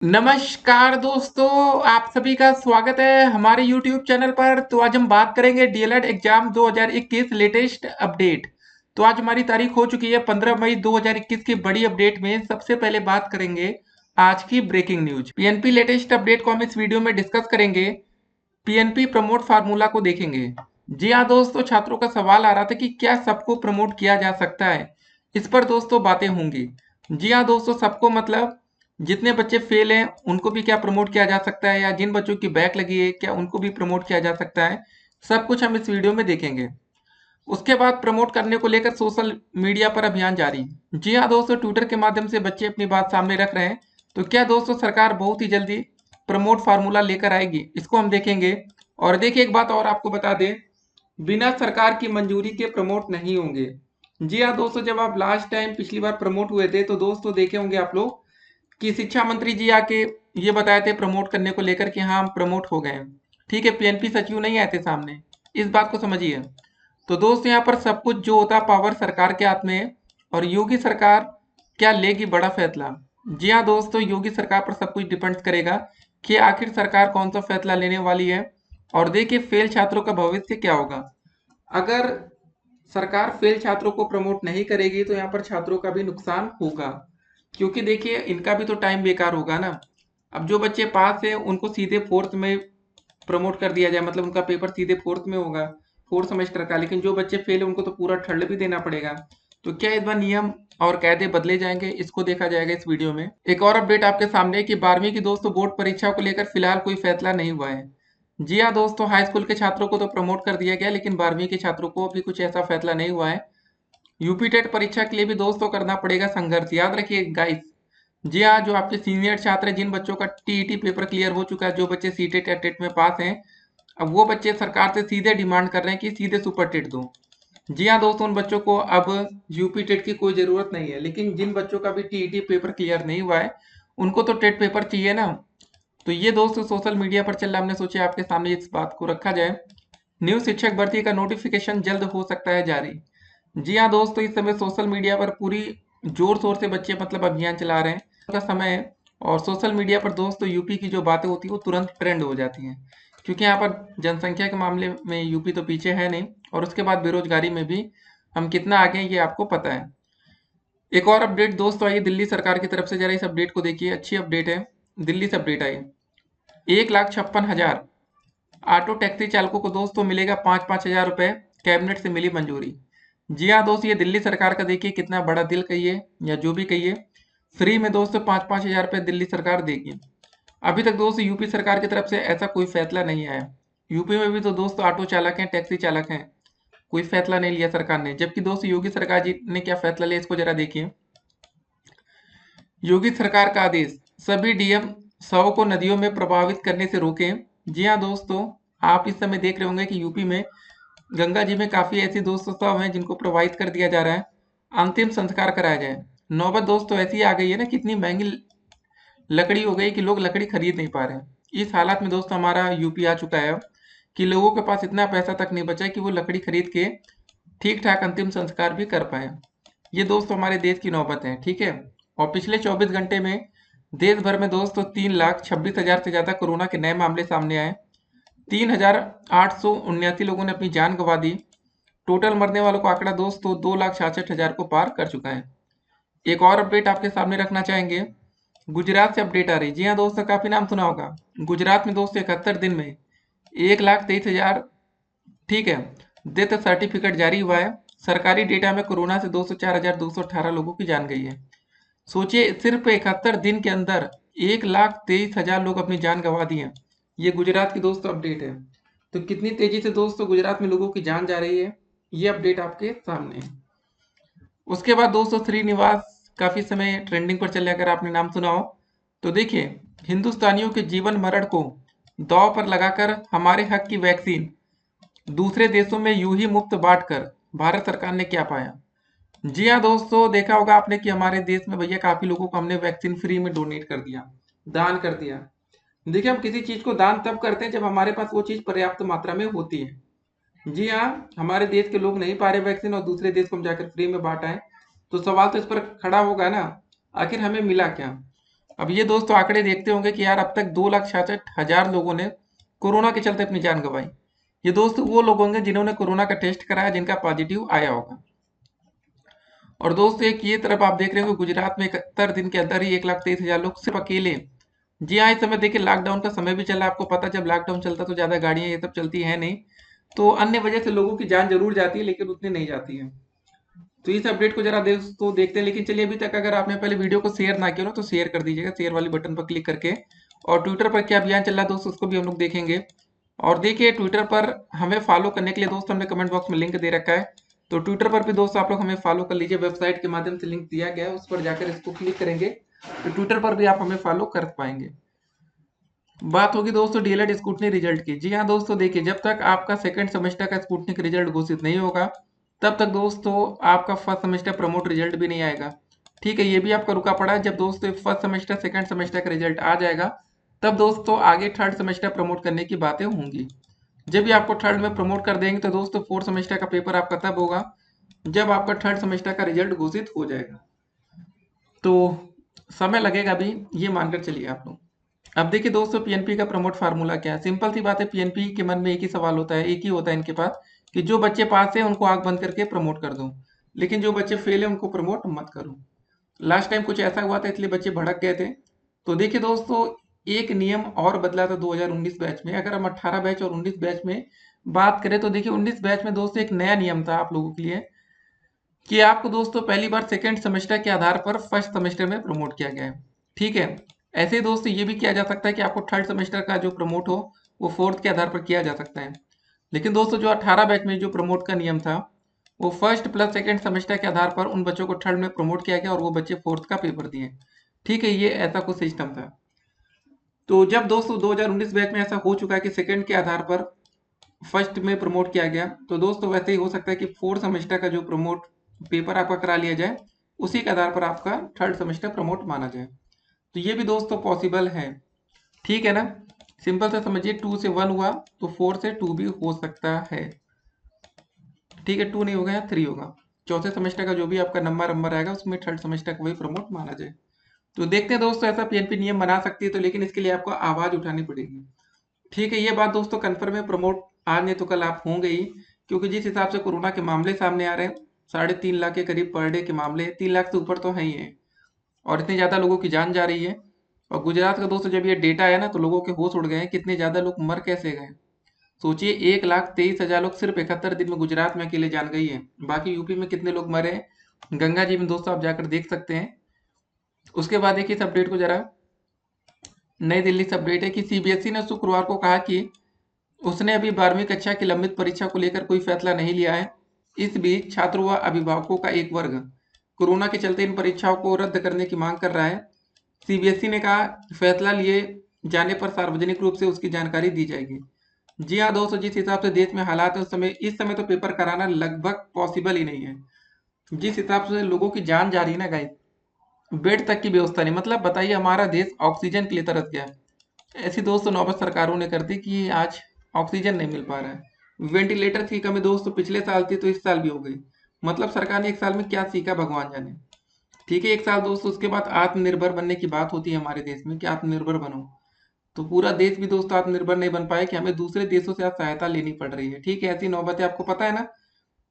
नमस्कार दोस्तों, आप सभी का स्वागत है हमारे YouTube चैनल पर। तो आज हम बात करेंगे डीएलएड एग्जाम 2021 लेटेस्ट अपडेट। तो आज हमारी तारीख हो चुकी है 15 मई 2021 की बड़ी अपडेट में सबसे पहले बात करेंगे आज की breaking news. PNP latest update को हम इस वीडियो में डिस्कस करेंगे। पीएनपी प्रमोट फार्मूला को देखेंगे। जी हाँ दोस्तों, छात्रों का सवाल आ रहा था कि क्या सबको प्रमोट किया जा सकता है। इस पर दोस्तों बातें होंगी। जी हाँ दोस्तों, सबको मतलब जितने बच्चे फेल हैं उनको भी क्या प्रमोट किया जा सकता है, या जिन बच्चों की बैक लगी है क्या उनको भी प्रमोट किया जा सकता है। सब कुछ हम इस वीडियो में देखेंगे। उसके बाद प्रमोट करने को लेकर सोशल मीडिया पर अभियान जारी। जी हाँ दोस्तों, ट्विटर के माध्यम से बच्चे अपनी बात सामने रख रहे हैं। तो क्या दोस्तों सरकार बहुत ही जल्दी प्रमोट फार्मूला लेकर आएगी, इसको हम देखेंगे। और देखिए, एक बात और आपको बता दें, बिना सरकार की मंजूरी के प्रमोट नहीं होंगे। जी हाँ दोस्तों, जब आप लास्ट टाइम पिछली बार प्रमोट हुए थे तो दोस्तों देखे होंगे आप लोग कि शिक्षा मंत्री जी आके ये बताए थे प्रमोट करने को लेकर कि हाँ हम प्रमोट हो गए। ठीक है, पीएनपी सचिव नहीं आए थे सामने, इस बात को समझिए। तो दोस्त यहाँ पर सब कुछ जो होता है पावर सरकार के हाथ में है। और योगी सरकार क्या लेगी बड़ा फैसला। जी हाँ दोस्तों, योगी सरकार पर सब कुछ डिपेंड करेगा कि आखिर सरकार कौन सा फैसला लेने वाली है। और देखिए, फेल छात्रों का भविष्य क्या होगा। अगर सरकार फेल छात्रों को प्रमोट नहीं करेगी तो यहाँ पर छात्रों का भी नुकसान होगा, क्योंकि देखिए इनका भी तो टाइम बेकार होगा ना। अब जो बच्चे पास है उनको सीधे फोर्थ में प्रमोट कर दिया जाए, मतलब उनका पेपर सीधे फोर्थ में होगा, फोर्थ सेमेस्टर का। लेकिन जो बच्चे फेल है उनको तो पूरा थर्ड भी देना पड़ेगा। तो क्या इस बार नियम और कायदे बदले जाएंगे, इसको देखा जाएगा इस वीडियो में। एक और अपडेट आपके सामने है कि 12वीं की दोस्तों बोर्ड परीक्षा को लेकर फिलहाल कोई फैसला नहीं हुआ है। जी हाँ दोस्तों, हाई स्कूल के छात्रों को तो प्रमोट कर दिया गया, लेकिन 12वीं के छात्रों को अभी कुछ ऐसा फैसला नहीं हुआ है। यूपी टेट परीक्षा के लिए भी दोस्तों करना पड़ेगा संघर्ष, याद रखिए गाइस। जी हाँ, जो आपके सीनियर छात्र हैं, जिन बच्चों का टीईटी पेपर क्लियर हो चुका है, जो बच्चे सीटेट या टेट में पास हैं, अब वो बच्चे सरकार से सीधे डिमांड कर रहे हैं कि सीधे सुपर टेट दो। जी हाँ दोस्तों, उन बच्चों को अब यूपी टेट की कोई ज़रूरत नहीं है। लेकिन जिन बच्चों का भी टीईटी पेपर क्लियर नहीं हुआ है उनको तो टेट पेपर चाहिए ना। तो ये दोस्तों सोशल मीडिया पर चल रहा, हमने सोचा आपके सामने इस बात को रखा जाए। न्यू शिक्षक भर्ती का नोटिफिकेशन जल्द हो सकता है जारी। जी हाँ दोस्तों, इस समय सोशल मीडिया पर पूरी जोर शोर से बच्चे मतलब अभियान चला रहे हैं का समय है। और सोशल मीडिया पर दोस्तों यूपी की जो बातें होती है वो तुरंत ट्रेंड हो जाती हैं, क्योंकि यहाँ पर जनसंख्या के मामले में यूपी तो पीछे है नहीं, और उसके बाद बेरोजगारी में भी हम कितना आगे हैं ये आपको पता है। एक और अपडेट दोस्तों आई दिल्ली सरकार की तरफ से, जरा इस अपडेट को देखिए, अच्छी अपडेट है। दिल्ली से अपडेट आई, 1,56,000 ऑटो टैक्सी चालकों को दोस्तों मिलेगा 5-5 हजार रुपए, कैबिनेट से मिली मंजूरी। जी हाँ दोस्त, ये दिल्ली सरकार का देखिए कितना बड़ा दिल कहिए या जो भी कहिए, फ्री में दोस्तों 5-5 हजार रुपए दिल्ली सरकार देगी। अभी तक दोस्तों यूपी सरकार की तरफ से ऐसा कोई फैसला नहीं आया। यूपी में भी तो दोस्तों ऑटो चालक हैं, टैक्सी चालक हैं, कोई फैसला नहीं लिया सरकार ने। जबकि दोस्तों योगी सरकार जी ने क्या फैसला लिया, इसको जरा देखिए। योगी सरकार का आदेश, सभी डीएम शवों को नदियों में प्रभावित करने से रोकें। जी हाँ दोस्तों, आप इस समय देख रहे होंगे कि यूपी में गंगा जी में काफी ऐसी दोस्तों शव हैं जिनको प्रवाहित कर दिया जा रहा है, अंतिम संस्कार कराया जाए। नौबत दोस्तों ऐसी आ गई है ना, कितनी महंगी लकड़ी हो गई कि लोग लकड़ी खरीद नहीं पा रहे हैं। इस हालत में दोस्तों हमारा यूपी आ चुका है कि लोगों के पास इतना पैसा तक नहीं बचा है कि वो लकड़ी खरीद के ठीक ठाक अंतिम संस्कार भी कर पाए। ये दोस्तों हमारे देश की नौबत है, ठीक है। और पिछले 24 घंटे में देश भर में दोस्तों 3,26,000 से ज्यादा कोरोना के नए मामले सामने आए। 3,879 लोगों ने अपनी जान गंवा दी। टोटल मरने वालों का आंकड़ा दोस्तों 2,66,000 को पार कर चुका है। एक और अपडेट आपके सामने रखना चाहेंगे, गुजरात से अपडेट आ रही। जी हाँ दोस्तों, काफी नाम सुना होगा। गुजरात में दोस्तों 71 दिन में 1,23,000, ठीक है, डेथ सर्टिफिकेट जारी हुआ है। सरकारी डेटा में कोरोना से 204,218 लोगों की जान गई है। सोचिए, सिर्फ 71 दिन के अंदर 1,23,000 लोग अपनी जान गंवा दी हैं। ये गुजरात की दोस्तों अपडेट है। तो कितनी तेजी से दोस्तों गुजरात में लोगों की जान जा रही है, ये अपडेट आपके सामने है। उसके बाद दोस्तों श्रीनिवास काफी समय ट्रेंडिंग पर चले, अगर आपने नाम सुना हो तो देखिए। हिंदुस्तानियों के जीवन मरण को दांव पर लगाकर हमारे हक की वैक्सीन दूसरे देशों में यूं ही मुफ्त बांटकर भारत सरकार ने क्या पाया। जी हाँ दोस्तों, देखा होगा आपने कि हमारे देश में भैया काफी लोगों को हमने वैक्सीन फ्री में डोनेट कर दिया, दान कर दिया। देखिए, हम किसी चीज को दान तब करते हैं जब हमारे पास वो चीज पर्याप्त मात्रा में होती है। जी हाँ, हमारे देश के लोग नहीं पा रहे वैक्सीन और दूसरे देश को हम जाकर फ्री में बांटा है, तो सवाल तो इस पर खड़ा होगा ना, आखिर हमें मिला क्या। अब ये दोस्तों आंकड़े देखते होंगे कि यार अब तक 2,66,000 लोगों ने कोरोना के चलते अपनी जान गंवाई। ये दोस्त वो लोग होंगे जिन्होंने कोरोना का टेस्ट कराया, जिनका पॉजिटिव आया होगा। और दोस्तों एक ये तरफ आप देख रहे हो गुजरात में 71 दिन के अंदर ही 1,23,000 लोग सिर्फ अकेले। जी हाँ, इस समय देखिए लॉकडाउन का समय भी चल रहा है। आपको पता जब लॉकडाउन चलता तो ज्यादा गाड़ियां ये सब चलती है नहीं, तो अन्य वजह से लोगों की जान जरूर जाती है लेकिन उतनी नहीं जाती है। तो इस अपडेट को जरा दोस्तों देखते हैं। लेकिन चलिए अभी तक अगर आपने पहले वीडियो को शेयर ना किया हो तो शेयर कर दीजिएगा, शेयर वाली बटन पर क्लिक करके। और ट्विटर पर क्या अभियान चल रहा है दोस्तों उसको भी हम लोग देखेंगे। और देखिए ट्विटर पर हमें फॉलो करने के लिए दोस्तों हमने कमेंट बॉक्स में लिंक दे रखा है, तो ट्विटर पर भी दोस्तों आप लोग हमें फॉलो कर लीजिए। वेबसाइट के माध्यम से लिंक दिया गया है, उस पर जाकर इसको क्लिक करेंगे तो ट्विटर पर भी आप हमें फॉलो कर पाएंगे। बात होगी दोस्तों डीएलएड स्कूटनी रिजल्ट की। जी हाँ दोस्तों, देखिए जब तक आपका सेकंड सेमेस्टर का स्कूटनी का रिजल्ट घोषित नहीं होगा तब तक दोस्तों आपका फर्स्ट सेमेस्टर प्रमोट रिजल्ट भी नहीं आएगा। ठीक है, ये भी आपका रुका पड़ा है। जब दोस्तों फर्स्ट सेमेस्टर सेकंड सेमेस्टर का रिजल्ट आ जाएगा तब दोस्तों आगे थर्ड सेमेस्टर प्रमोट करने की बातें होंगी। जब भी आपको थर्ड में प्रमोट कर देंगे तो दोस्तों फोर्थ सेमेस्टर का पेपर आपका तब होगा जब आपका थर्ड सेमेस्टर का रिजल्ट घोषित हो जाएगा। तो समय लगेगा भी, ये मानकर चलिए आप लोग। अब देखिए दोस्तों पीएनपी का प्रमोट फार्मूला क्या है। सिंपल सी बात है, पीएनपी के मन में एक ही सवाल होता है, एक ही होता है इनके पास कि जो बच्चे पास है उनको आंख बंद करके प्रमोट कर दो, लेकिन जो बच्चे फेल है उनको प्रमोट मत करो। लास्ट टाइम कुछ ऐसा हुआ था इसलिए बच्चे भड़क गए थे। तो देखिए दोस्तों एक नियम और बदला था 2019 बैच में। अगर हम 18 बैच और 19 बैच में बात करें तो देखिए 19 बैच में दोस्तों एक नया नियम था आप लोगों के लिए कि आपको दोस्तों पहली बार सेकेंड सेमेस्टर के आधार पर फर्स्ट सेमेस्टर में प्रमोट किया गया है। ठीक है, ऐसे ही दोस्तों ये भी किया जा सकता है कि आपको थर्ड सेमेस्टर का जो प्रमोट हो वो फोर्थ के आधार पर किया जा सकता है। लेकिन दोस्तों जो 18 बैच में जो प्रमोट का नियम था वो फर्स्ट प्लस सेकेंड सेमेस्टर के आधार पर उन बच्चों को थर्ड में प्रमोट किया गया और वो बच्चे फोर्थ का पेपर दिए। ठीक है, ये ऐसा कुछ सिस्टम था। तो जब दोस्तों 2019 बैच में ऐसा हो चुका है कि सेकेंड के आधार पर फर्स्ट में प्रमोट किया गया, तो दोस्तों वैसे ही हो सकता है कि फोर्थ सेमेस्टर का जो प्रमोट पेपर आपका करा लिया जाए उसी के आधार पर आपका थर्ड सेमेस्टर प्रमोट माना जाए। तो ये भी दोस्तों पॉसिबल है। ठीक है ना, सिंपल से समझिए 2 से 1 हुआ तो 4 से 2 भी हो सकता है। ठीक है, 2 नहीं होगा या 3 होगा। चौथे सेमेस्टर का जो भी आपका नंबर आएगा उसमें थर्ड सेमेस्टर का वही प्रमोट माना जाए। तो देखते हैं दोस्तों ऐसा पीएनपी नियम बना सकती है तो, लेकिन इसके लिए आपको आवाज उठानी पड़ेगी। ठीक है, ये बात दोस्तों कन्फर्म है, प्रमोट आज नहीं तो कल आप होंगे ही। क्योंकि जिस हिसाब से कोरोना के मामले सामने आ रहे हैं 3.5 लाख के करीब पर डे के मामले, 3 लाख से ऊपर तो है ही है और इतने ज्यादा लोगों की जान जा रही है। और गुजरात का दोस्तों जब ये डेटा आया ना तो लोगों के होश उड़ गए हैं, कितने ज्यादा लोग मर कैसे गए। सोचिए 1,23,000 लोग सिर्फ 71 दिन में गुजरात में अकेले जान गई है। बाकी यूपी में कितने लोग मरे हैं गंगा जी में दोस्तों आप जाकर देख सकते हैं। उसके बाद देखिए इस अपडेट को जरा, नई दिल्ली से अपडेट है कि सीबीएसई ने शुक्रवार को कहा कि उसने अभी 12वीं कक्षा की लंबित परीक्षा को लेकर कोई फैसला नहीं लिया है। इस बीच छात्रों व अभिभावकों का एक वर्ग कोरोना के चलते इन परीक्षाओं को रद्द करने की मांग कर रहा है। सीबीएसई ने कहा फैसला लिए जाने पर सार्वजनिक रूप से उसकी जानकारी दी जाएगी। जी हाँ दोस्तों, जिस हिसाब से देश में हालात है इस समय तो पेपर कराना लगभग पॉसिबल ही नहीं है। जिस हिसाब से लोगों की जान जा रही है ना गाइस, बेड तक की व्यवस्था नहीं। मतलब बताइए हमारा देश ऑक्सीजन के लिए तरस गया। ऐसी दोस्तों नौबत सरकारों ने कर दी कि आज ऑक्सीजन नहीं मिल पा रहा है। वेंटिलेटर की कमी दोस्तों पिछले साल थी तो इस साल भी हो गई। मतलब सरकार ने एक साल में क्या सीखा भगवान जाने। ठीक है, एक साल दोस्तों उसके बाद आत्मनिर्भर बनने की बात होती है हमारे देश में कि आत्मनिर्भर बनो, तो पूरा देश भी दोस्तों आत्मनिर्भर नहीं बन पाया कि हमें दूसरे देशों से आज सहायता लेनी पड़ रही है। ठीक है, ऐसी नौबत है, आपको पता है ना।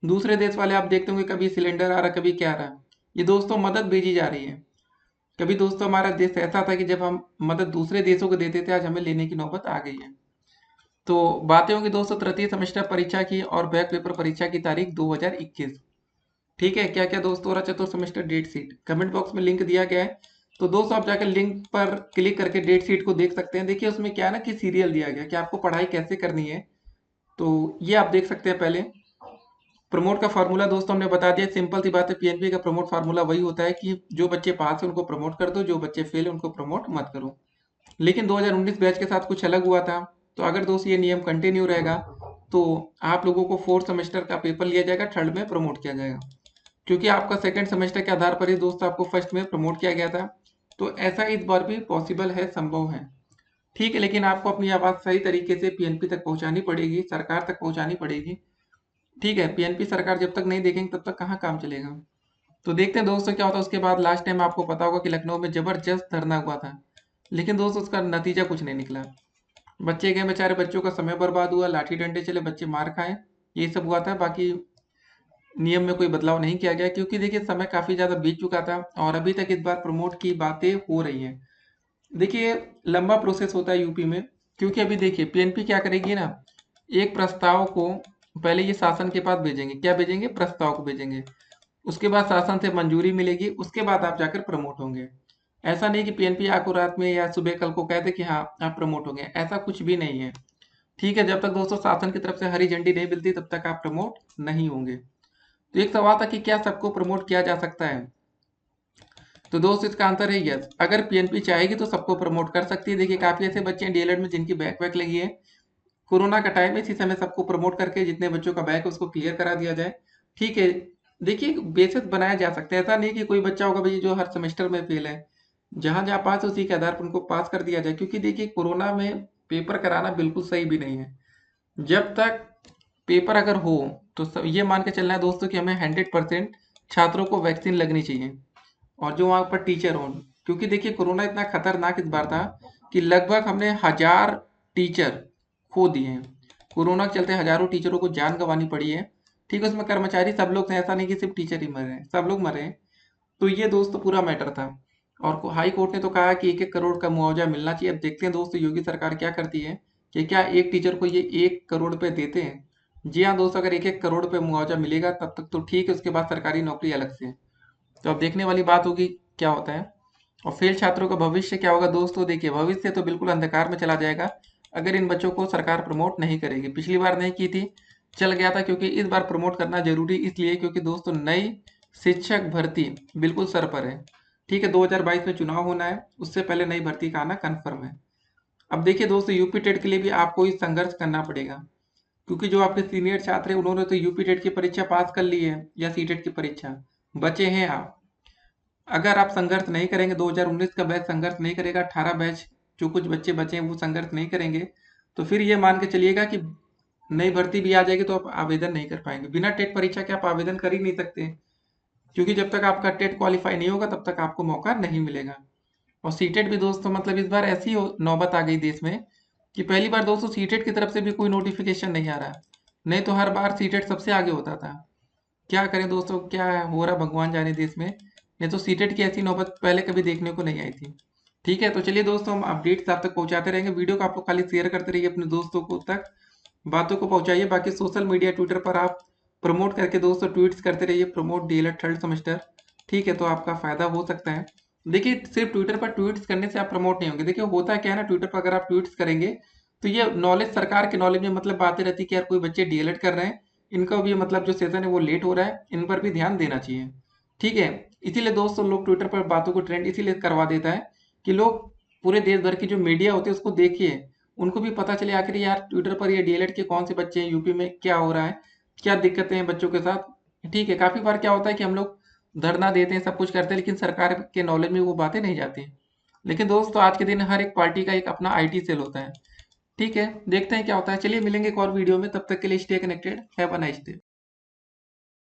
दूसरे देश वाले आप देखते होंगे कभी सिलेंडर आ रहा कभी क्या आ रहा, ये दोस्तों मदद भेजी जा रही है। कभी दोस्तों हमारा देश ऐसा था कि जब हम मदद दूसरे देशों को देते थे, आज हमें लेने की नौबत आ गई है। तो बातें होंगी दोस्तों तृतीय सेमेस्टर परीक्षा की और बैक पेपर परीक्षा की तारीख 2021। ठीक है, क्या क्या दोस्तों हो रहा चतुर्थ semester date sheet comment box में लिंक दिया गया है, तो दोस्तों आप जाकर लिंक पर क्लिक करके डेट शीट को देख सकते हैं। देखिए उसमें क्या है ना कि सीरियल दिया गया कि आपको पढ़ाई कैसे करनी है, तो ये आप देख सकते हैं। पहले प्रमोट का फार्मूला दोस्तों हमने बता दिया, सिंपल सी बात है। पीएनपी का प्रमोट फार्मूला वही होता है कि जो बच्चे पास है उनको प्रमोट कर दो, जो बच्चे फेल है उनको प्रमोट मत करो। लेकिन 2019 बैच के साथ कुछ अलग हुआ था। तो अगर दोस्त ये नियम कंटिन्यू रहेगा तो आप लोगों को फोर्थ सेमेस्टर का पेपर लिया जाएगा, थर्ड में प्रमोट किया जाएगा। क्योंकि आपका सेकंड सेमेस्टर के आधार पर ही दोस्त आपको फर्स्ट में प्रमोट किया गया था, तो ऐसा इस बार भी पॉसिबल है, संभव है। ठीक है, लेकिन आपको अपनी आवाज़ सही तरीके से पीएनपी तक पहुंचानी पड़ेगी, सरकार तक पहुंचानी पड़ेगी। ठीक है, पीएनपी सरकार जब तक नहीं देखेंगे तब तक कहाँ काम चलेगा। तो देखते हैं दोस्तों क्या होता है उसके बाद। लास्ट टाइम आपको पता होगा कि लखनऊ में जबरदस्त धरना हुआ था। लेकिन दोस्त उसका नतीजा कुछ नहीं निकला। बच्चे गए बेचारे, बच्चों का समय बर्बाद हुआ, लाठी डंडे चले, बच्चे मार खाए, ये सब हुआ था। बाकी नियम में कोई बदलाव नहीं किया गया, क्योंकि देखिए समय काफ़ी ज़्यादा बीत चुका था और अभी तक इस बार प्रमोट की बातें हो रही हैं। देखिए लंबा प्रोसेस होता है यूपी में, क्योंकि अभी देखिए पीएनपी क्या करेगी ना, एक प्रस्ताव को पहले ये शासन के पास भेजेंगे। क्या भेजेंगे? प्रस्ताव को भेजेंगे। उसके बाद शासन से मंजूरी मिलेगी, उसके बाद आप जाकर प्रमोट होंगे। ऐसा नहीं कि पीएनपी आपको रात में या सुबह कल को कह दे कि हाँ आप प्रमोट होंगे, ऐसा कुछ भी नहीं है। ठीक है, जब तक दोस्तों शासन की तरफ से हरी झंडी नहीं मिलती तब तक आप प्रमोट नहीं होंगे। तो एक सवाल था कि क्या सबको प्रमोट किया जा सकता है? तो दोस्त इसका आंसर है यस। अगर पीएनपी चाहेगी तो सबको प्रमोट कर सकती है। देखिए काफी ऐसे बच्चे हैं डीएलएड में जिनकी बैक वैक लगी है। कोरोना का टाइम है, इसी समय सबको प्रमोट करके जितने बच्चों का बैक है उसको क्लियर करा दिया जाए। ठीक है, देखिए बेसिस बनाया जा सकता है। ऐसा नहीं कि कोई बच्चा होगा भाई जो हर सेमेस्टर में फेल है, जहां जहां पास है उसी के आधार पर उनको पास कर दिया जाए। क्योंकि देखिए कोरोना में पेपर कराना बिल्कुल सही भी नहीं है। जब तक पेपर अगर हो तो ये मान के चलना है दोस्तों कि हमें 100% छात्रों को वैक्सीन लगनी चाहिए, और जो वहाँ पर टीचर हों। क्योंकि देखिए कोरोना इतना खतरनाक इस बार था कि लगभग हमने 1000 टीचर खो दिए हैं। कोरोना के चलते हजारों टीचरों को जान गंवानी पड़ी है। ठीक है, उसमें कर्मचारी सब लोग थे, ऐसा नहीं कि सिर्फ टीचर ही मरे हैं, सब लोग मरे हैं। तो ये दोस्तों पूरा मैटर था, और हाई कोर्ट ने तो कहा कि 1-1 करोड़ का मुआवजा मिलना चाहिए। अब देखते हैं दोस्तों योगी सरकार क्या करती है, कि क्या एक टीचर को ये 1 करोड़ रुपए देते हैं। जी हाँ दोस्तों, अगर 1-1 करोड़ रुपए मुआवजा मिलेगा तब तक तो ठीक है, उसके बाद सरकारी नौकरी अलग से है। तो अब देखने वाली बात होगी क्या होता है। और फेल छात्रों का भविष्य क्या होगा दोस्तों? देखिए भविष्य तो बिल्कुल अंधकार में चला जाएगा अगर इन बच्चों को सरकार प्रमोट नहीं करेगी। पिछली बार नहीं की थी, चल गया था, क्योंकि इस बार प्रमोट करना जरूरी इसलिए क्योंकि दोस्तों नई शिक्षक भर्ती बिल्कुल सर पर है। ठीक है, 2022 में चुनाव होना है, उससे पहले नई भर्ती का आना कन्फर्म है। अब देखिए दोस्तों यूपी टेट के लिए भी आपको ही संघर्ष करना पड़ेगा, क्योंकि जो आपके सीनियर छात्र हैं उन्होंने तो यूपी टेट की परीक्षा पास कर ली है या सीटेट की परीक्षा, बचे हैं आप। अगर आप संघर्ष नहीं करेंगे, 2019 का बैच संघर्ष नहीं करेगा, 18 बैच जो कुछ बच्चे बचे हैं वो संघर्ष नहीं करेंगे, तो फिर ये मान के चलिएगा कि नई भर्ती भी आ जाएगी तो आप आवेदन नहीं कर पाएंगे। बिना टेट परीक्षा के आप आवेदन कर ही नहीं सकते, क्योंकि जब तक आपका टेट क्वालिफाई नहीं होगा तब तक आपको मौका नहीं मिलेगा। और सीटेट भी दोस्तों मतलब इस बार ऐसी नौबत आ गई देश में कि पहली बार दोस्तों सीटेट की तरफ से भी कोई नोटिफिकेशन नहीं आ रहा। नहीं तो हर बार सीटेट सबसे आगे होता था। क्या करें दोस्तों, क्या हो रहा भगवान जाने देश में। नहीं तो सीटेट की ऐसी नौबत पहले कभी देखने को नहीं आई थी। ठीक है, तो चलिए दोस्तों हम अपडेट्स आप तक पहुंचाते रहेंगे। वीडियो को आप लोग खाली शेयर करते रहिए अपने दोस्तों को तक, बातों को पहुंचाइए। बाकी सोशल मीडिया ट्विटर पर आप प्रमोट करके दोस्तों ट्वीट्स करते रहिए, प्रमोट डीएलएड थर्ड सेमेस्टर। ठीक है, तो आपका फायदा हो सकता है। देखिए सिर्फ ट्विटर पर ट्वीट्स करने से आप प्रमोट नहीं होंगे। देखिए होता क्या है ना, ट्विटर पर अगर आप ट्वीट्स करेंगे तो ये नॉलेज, सरकार के नॉलेज में मतलब बातें रहती है कि यार कोई बच्चे डीएलएड कर रहे हैं, इनका भी मतलब जो सेशन है वो लेट हो रहा है, इन पर भी ध्यान देना चाहिए। ठीक है, इसीलिए दोस्तों लोग ट्विटर पर बातों को ट्रेंड इसीलिए करवा देता है कि लोग पूरे देश भर की जो मीडिया होती है उसको देखिए, उनको भी पता चले आखिर यार ट्विटर पर ये डीएलएड के कौन से बच्चे हैं, यूपी में क्या हो रहा है, क्या दिक्कतें हैं बच्चों के साथ। ठीक है, काफी बार क्या होता है कि हम लोग धरना देते हैं, सब कुछ करते हैं, लेकिन सरकार के नॉलेज में वो बातें नहीं जाती। लेकिन दोस्तों आज के दिन हर एक पार्टी का एक अपना आईटी सेल होता है। ठीक है, देखते हैं क्या होता है। चलिए मिलेंगे एक और वीडियो में, तब तक के लिए stay connected, have a nice day.